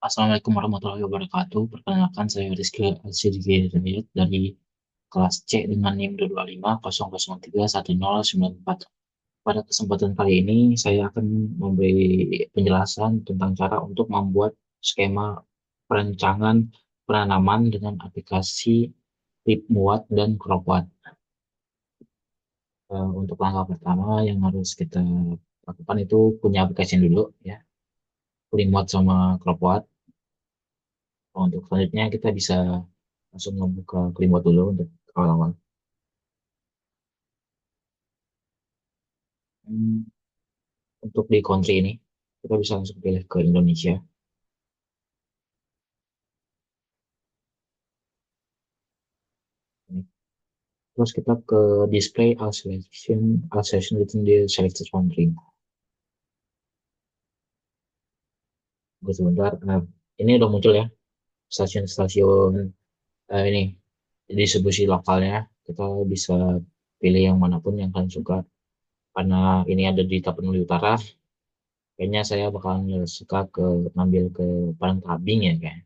Assalamualaikum warahmatullahi wabarakatuh. Perkenalkan saya Rizky Alsidiki Hidayat dari kelas C dengan NIM 22500310944. Pada kesempatan kali ini saya akan memberi penjelasan tentang cara untuk membuat skema perencangan penanaman dengan aplikasi Tip Muat dan Cropwat. Untuk langkah pertama yang harus kita lakukan itu punya aplikasi dulu ya, Trimwat sama Cropwat. Untuk selanjutnya kita bisa langsung membuka Klimot dulu untuk awal-awal. Hmm, Untuk di country ini, kita bisa langsung pilih ke Indonesia. Ini. Terus kita ke display all selection within the selected country. Tunggu sebentar. Nah, ini udah muncul ya stasiun-stasiun ini distribusi lokalnya. Kita bisa pilih yang manapun yang kalian suka. Karena ini ada di Tapanuli Utara, kayaknya saya bakalan suka ke ngambil ke Parangtabing ya kayak.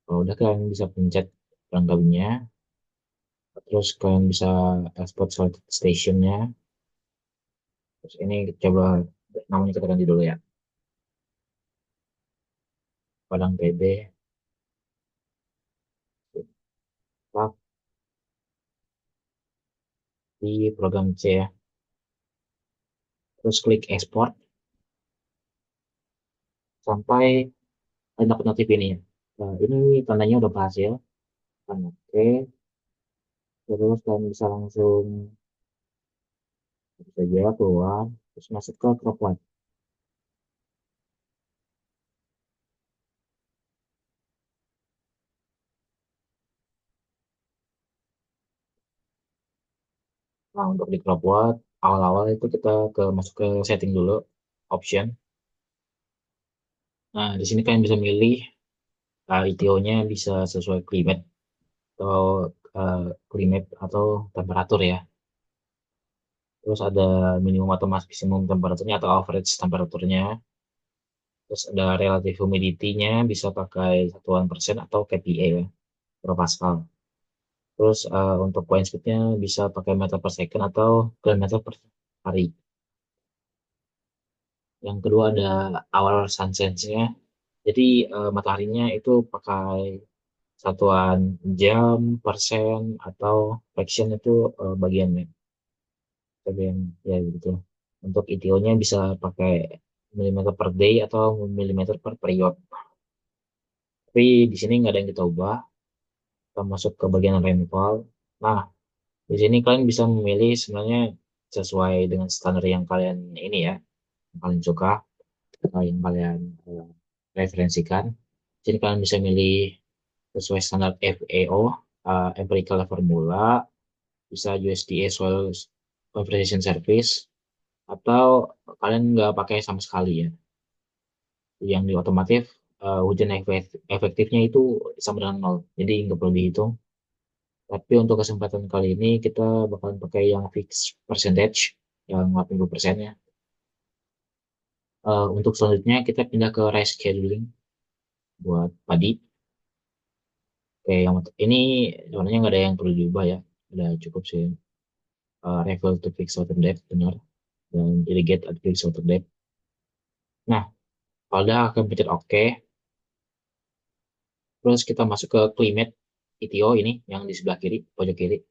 Kalau udah kalian bisa pencet Parangtabingnya, terus kalian bisa export selected stationnya. Terus ini coba namanya kita ganti dulu ya, Padang PB, Pak, di program C ya. Terus klik export sampai dapat notif ini ya. Nah, ini tandanya udah berhasil. Kan oke, terus kalian bisa langsung saja keluar, terus masuk ke Cropwat. Nah, untuk di Cropwat, awal-awal itu kita masuk ke setting dulu, option. Nah, di sini kalian bisa milih ITO-nya bisa sesuai climate atau uh, climate atau temperatur ya. Terus ada minimum atau maksimum temperaturnya atau average temperaturnya. Terus ada relative humidity-nya bisa pakai satuan persen atau kPa ya, per Pascal. Terus untuk point speed-nya bisa pakai meter per second atau kilometer per hari. Yang kedua ada hour sunsense-nya. Jadi mataharinya itu pakai satuan jam, persen, atau fraction itu bagiannya. Bagian ya gitu. Untuk ETO-nya bisa pakai milimeter per day atau milimeter per period. Tapi di sini nggak ada yang kita ubah. Kita masuk ke bagian rainfall. Nah, di sini kalian bisa memilih sebenarnya sesuai dengan standar yang kalian ini ya, yang kalian suka, yang kalian referensikan. Di sini kalian bisa milih sesuai standar FAO, Empirical Formula, bisa USDA Soil Conversation Service, atau kalian nggak pakai sama sekali ya. Yang di otomotif hujan efektifnya itu sama dengan nol, jadi nggak perlu dihitung. Tapi untuk kesempatan kali ini kita bakalan pakai yang fixed percentage, yang 80% ya. Untuk selanjutnya kita pindah ke rescheduling buat padi. Oke, yang ini sebenarnya nggak ada yang perlu diubah ya. Udah cukup sih. Refill to fix water depth, benar. Dan irrigate at fix water depth. Nah, kalau udah akan pencet OK. Terus kita masuk ke climate ETO ini, yang di sebelah kiri, pojok kiri.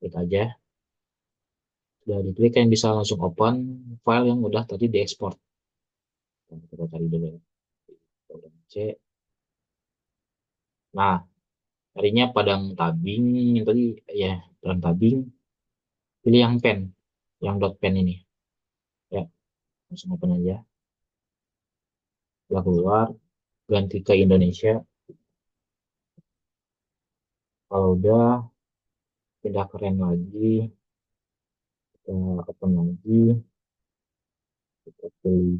Klik aja. Sudah diklik, kan bisa langsung open file yang udah tadi diekspor. Kita cari dulu ya. Program C. Nah, tadinya Padang Tabing, yang tadi ya, Padang Tabing, pilih yang pen, yang dot pen ini. Ya, langsung open aja. Setelah keluar, ganti ke Indonesia. Kalau udah, pindah ke rem lagi, kita open lagi, kita pilih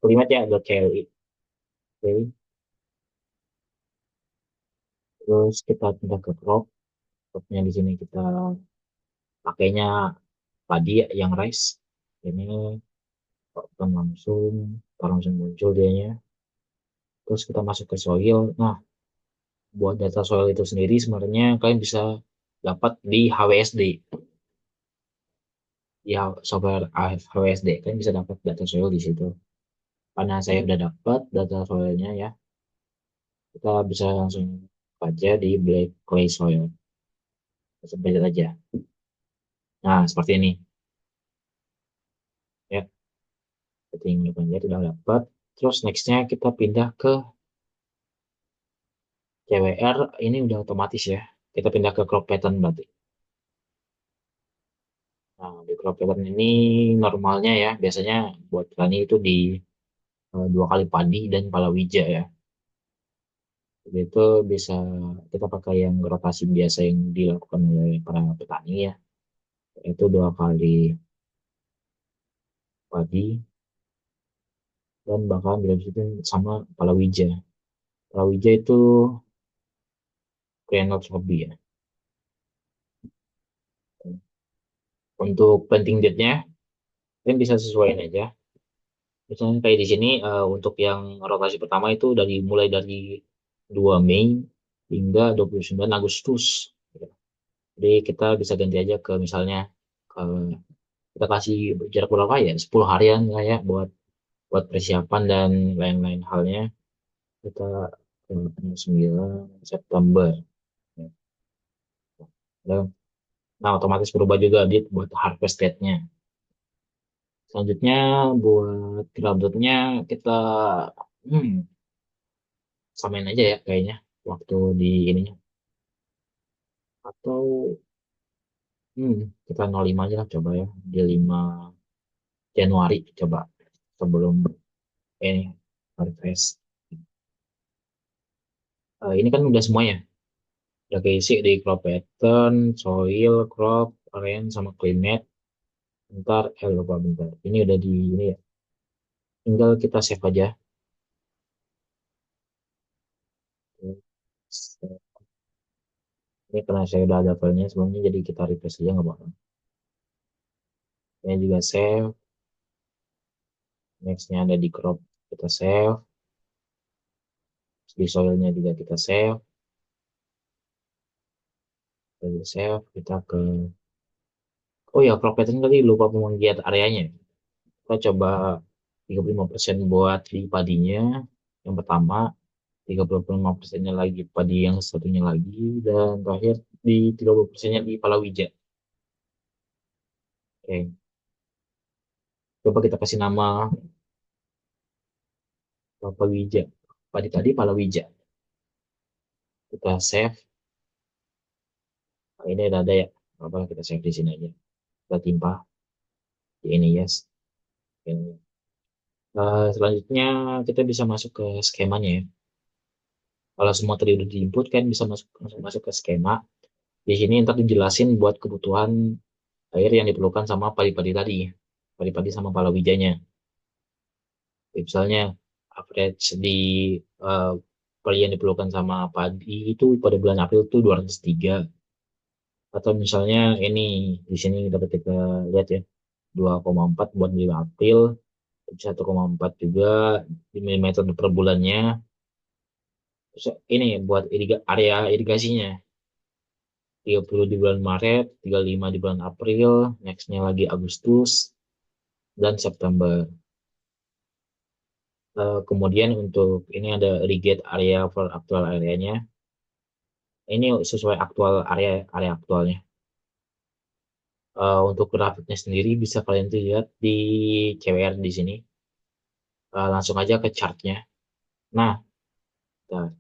kalimat ya, dot CLI. Oke, terus kita pindah ke crop. Cropnya di sini kita pakainya padi ya, yang rice. Ini bukan langsung muncul dianya. Terus kita masuk ke soil. Nah, buat data soil itu sendiri sebenarnya kalian bisa dapat di HWSD. Di software HWSD kalian bisa dapat data soil di situ. Karena saya udah dapat data soilnya ya, kita bisa langsung aja di Black Clay Soil. Seperti aja. Nah, seperti ini. Ya, setting aja udah dapat. Terus nextnya kita pindah ke CWR. Ini udah otomatis ya. Kita pindah ke crop pattern berarti. Nah, di crop pattern ini normalnya ya, biasanya buat petani itu di 2 kali padi dan palawija ya. Jadi itu bisa kita pakai yang rotasi biasa yang dilakukan oleh para petani ya. Itu 2 kali padi dan bahkan dilanjutin sama palawija. Palawija itu Reynolds Hobby ya. Untuk planting date-nya, kalian bisa sesuaiin aja. Misalnya kayak di sini untuk yang rotasi pertama itu mulai dari 2 Mei hingga 29 Agustus. Jadi kita bisa ganti aja ke misalnya eh, kita kasih jarak berapa ya? 10 harian lah ya buat buat persiapan dan lain-lain halnya. Kita 9 September. Nah, otomatis berubah juga buat harvest date-nya. Selanjutnya buat grabbernya kita hmm, samain aja ya kayaknya waktu di ininya. Atau hmm, kita 05 aja lah coba ya. Di 5 Januari coba sebelum ini harvest. Ini kan udah semuanya. Udah keisi di crop pattern, soil, crop, rain, sama climate. Bentar, lupa bentar. Ini udah di ini ya. Tinggal kita save aja. Ini karena saya udah ada filenya sebelumnya, jadi kita refresh aja nggak apa-apa. Ini juga save. Nextnya ada di crop, kita save. Di soilnya juga kita save. Kita save. Kita ke oh ya, crop pattern tadi lupa pemanggiat areanya. Kita coba 35% buat di padinya yang pertama, 35%-nya lagi padi yang satunya lagi, dan terakhir di 30%-nya di palawija. Oke, coba kita kasih nama palawija. Padi tadi palawija. Kita save. Nah, ini udah ada ya. Apa kita save di sini aja. Kita timpa di ini yes. Oke. Selanjutnya kita bisa masuk ke skemanya ya. Kalau semua tadi udah diinput kan bisa langsung masuk ke skema. Di sini ntar dijelasin buat kebutuhan air yang diperlukan sama padi-padi tadi. Padi-padi sama palawijanya. Misalnya average di uh, padi yang diperlukan sama padi itu pada bulan April itu 203. Atau misalnya ini di sini dapat kita lihat ya 2,4 buat di April, 1,4 juga di milimeter per bulannya. Terus ini buat area irigasinya 30 di bulan Maret, 35 di bulan April, nextnya lagi Agustus dan September. Kemudian untuk ini ada irrigate area for aktual areanya. Ini sesuai aktual area area aktualnya. Untuk grafiknya sendiri bisa kalian tuh lihat di CWR di sini. Langsung aja ke chartnya. Nah, bentar.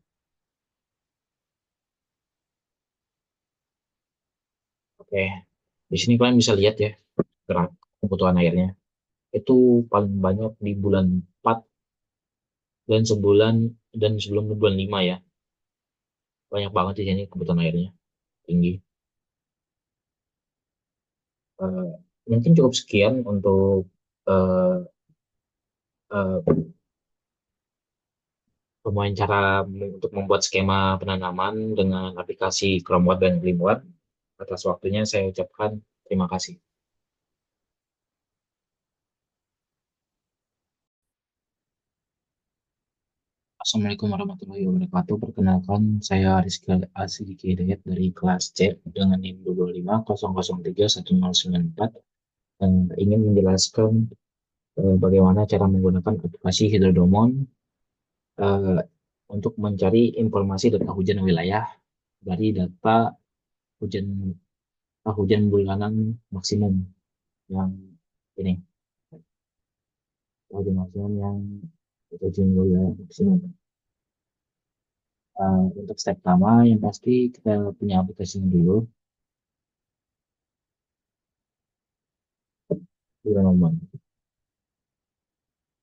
Oke. Di sini kalian bisa lihat ya gerak kebutuhan airnya. Itu paling banyak di bulan 4 dan sebulan dan sebelum bulan 5 ya. Banyak banget di sini kebutuhan airnya tinggi. Eh, Mungkin cukup sekian untuk eh, eh, pemain cara untuk membuat skema penanaman dengan aplikasi ChromeWord dan Glimword. Atas waktunya saya ucapkan terima kasih. Assalamualaikum warahmatullahi wabarakatuh. Perkenalkan, saya Rizky Asidi Hidayat dari kelas C dengan NIM 225003194 dan ingin menjelaskan bagaimana cara menggunakan aplikasi Hidrodomon eh, untuk mencari informasi data hujan wilayah dari data hujan hujan bulanan maksimum yang ini hujan maksimum yang hujan wilayah maksimum. Untuk step pertama yang pasti kita punya aplikasinya dulu di nomor.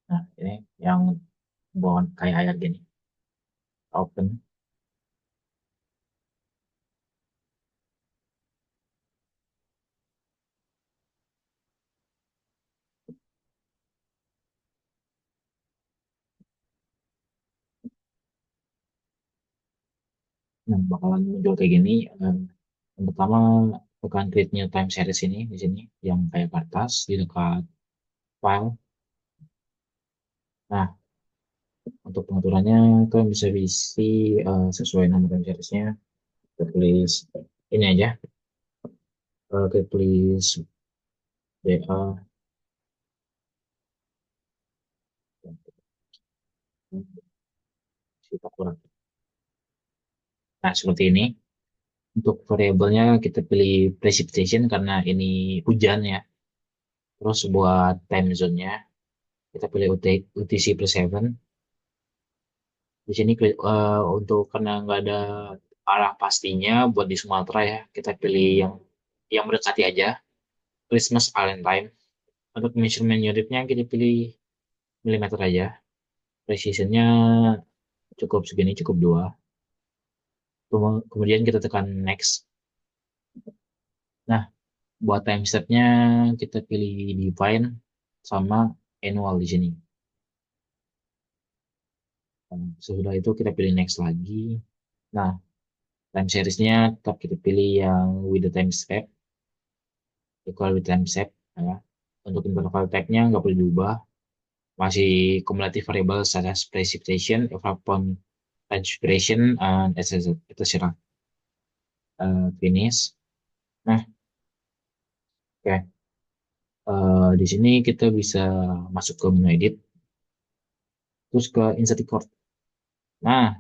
Nah, ini yang bawaan kayak air gini, open. Nah, bakalan muncul kayak gini. Yang pertama, tekan create new time series ini di sini, yang kayak kertas di dekat file. Nah, untuk pengaturannya kalian bisa isi sesuai nama time seriesnya. Kita tulis ini aja, kita tulis DA, kita kurang. Nah, seperti ini. Untuk variabelnya kita pilih precipitation karena ini hujan ya. Terus buat time zone-nya kita pilih UTC per 7. Di sini untuk karena nggak ada arah pastinya buat di Sumatera ya, kita pilih yang mendekati aja, Christmas Island Time. Untuk measurement unitnya kita pilih milimeter aja. Precisionnya cukup segini, cukup 2. Kemudian kita tekan next. Nah, buat time step-nya kita pilih define sama annual di sini. Sesudah itu kita pilih next lagi. Nah, time series-nya tetap kita pilih yang with the time step, equal with time step. Ya. Untuk interval type-nya nggak perlu diubah. Masih cumulative variable such as precipitation, evapon transpiration, and etc. etc. Finish. Nah, oke. Di sini kita bisa masuk ke menu edit, terus ke insert record. Nah,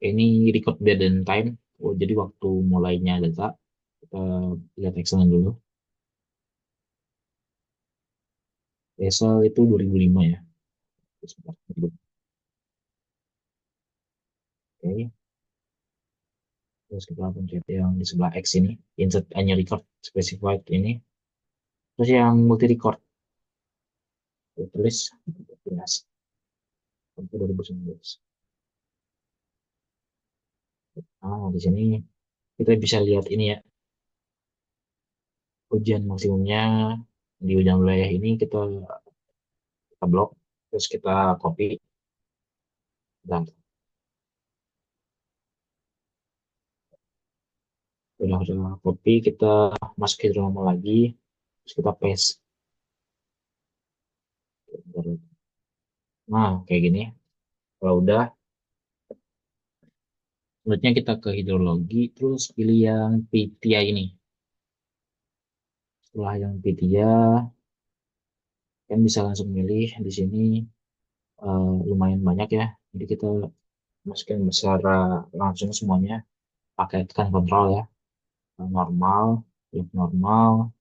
ini record date and time. Oh, jadi waktu mulainya data. Kita lihat Excel dulu. Excel itu 2005 ya. Sebentar. Oke. Terus kita pencet yang di sebelah X ini. Insert any record specified ini. Terus yang multi record. Kita tulis 2019. Di sini kita bisa lihat ini ya. Hujan maksimumnya di hujan wilayah ini kita blok. Terus kita copy. Dan udah copy, kita masukin normal lagi. Terus kita paste. Nah, kayak gini. Kalau udah, selanjutnya kita ke hidrologi, terus pilih yang PTI ini. Setelah yang PTI, kan bisa langsung milih di sini lumayan banyak ya. Jadi kita masukin secara langsung semuanya pakai tekan kontrol ya. Normal, loop normal,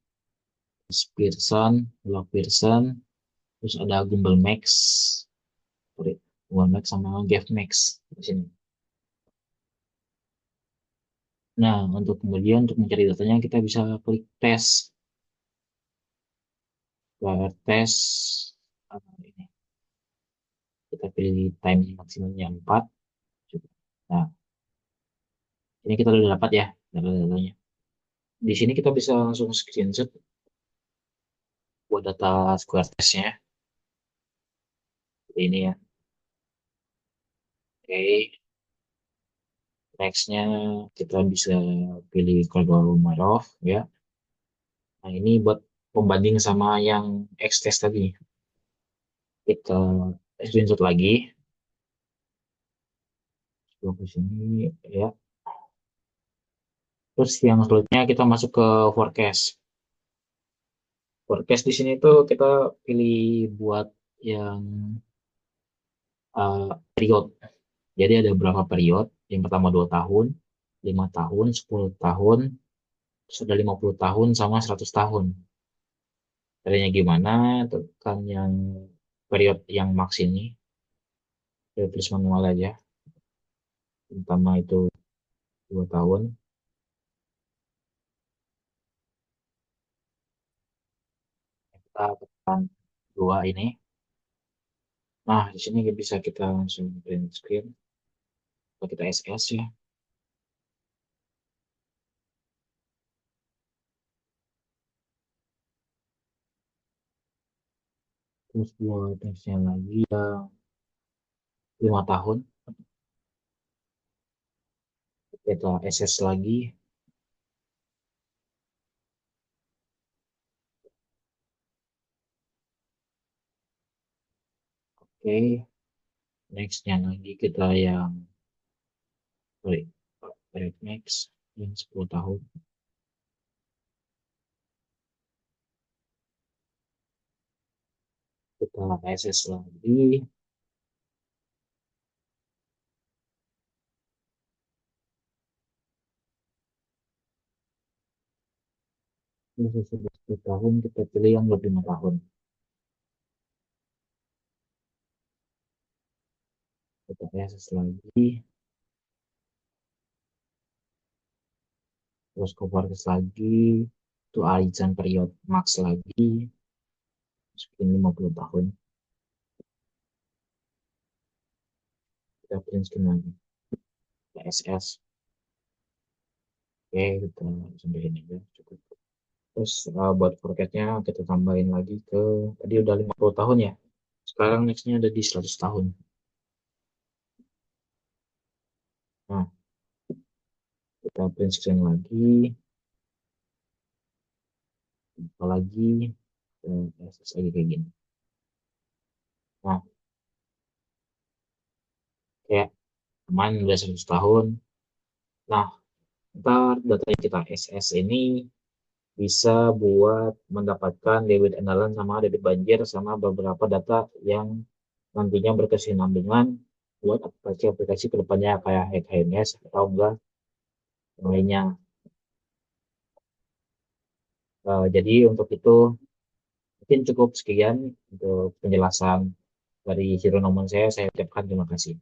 terus Pearson, log Pearson, terus ada Google Max, sorry, Google Max sama GFMax di sini. Nah, untuk kemudian untuk mencari datanya kita bisa klik tes, tes ini. Kita pilih time maksimumnya 4. Nah, ini kita udah dapat ya data-datanya. Di sini kita bisa langsung screenshot buat data square testnya. Ini ya. Oke, nextnya kita bisa pilih Caldwell Marov ya. Nah, ini buat pembanding sama yang X test tadi. Kita screenshot lagi. Di sini ya. Terus yang selanjutnya kita masuk ke forecast. Forecast di sini tuh kita pilih buat yang period. Jadi ada berapa period? Yang pertama 2 tahun, 5 tahun, 10 tahun, sudah 50 tahun sama 100 tahun. Caranya gimana? Tekan yang period yang max ini, tulis manual aja. Pertama itu 2 tahun, kita tekan dua ini. Nah, di sini bisa kita langsung print screen, atau kita SS ya. Terus buat nextnya lagi yang 5 tahun, kita SS lagi. Oke, nextnya lagi kita yang, sorry, period next, yang 10 tahun. Kita SS lagi. Terus sudah 10 tahun, kita pilih yang lebih 5 tahun. Kita SS lagi. Terus coverage lagi. Itu Aizen period max lagi. Masukin 50 tahun. Kita print screen lagi. Kita SS. Oke, kita sampai ini ya. Cukup. Terus buat forecastnya kita tambahin lagi ke, tadi udah 50 tahun ya. Sekarang nextnya ada di 100 tahun. Nah, kita print screen lagi. Apalagi SS lagi kayak gini. Nah, kayak aman udah 100 tahun. Nah, ntar data yang kita SS ini bisa buat mendapatkan debit andalan sama debit banjir sama beberapa data yang nantinya berkesinambungan buat aplikasi-aplikasi kedepannya kayak HMS atau enggak yang lainnya. Jadi untuk itu mungkin cukup sekian untuk penjelasan dari Hero Nomon saya ucapkan terima kasih.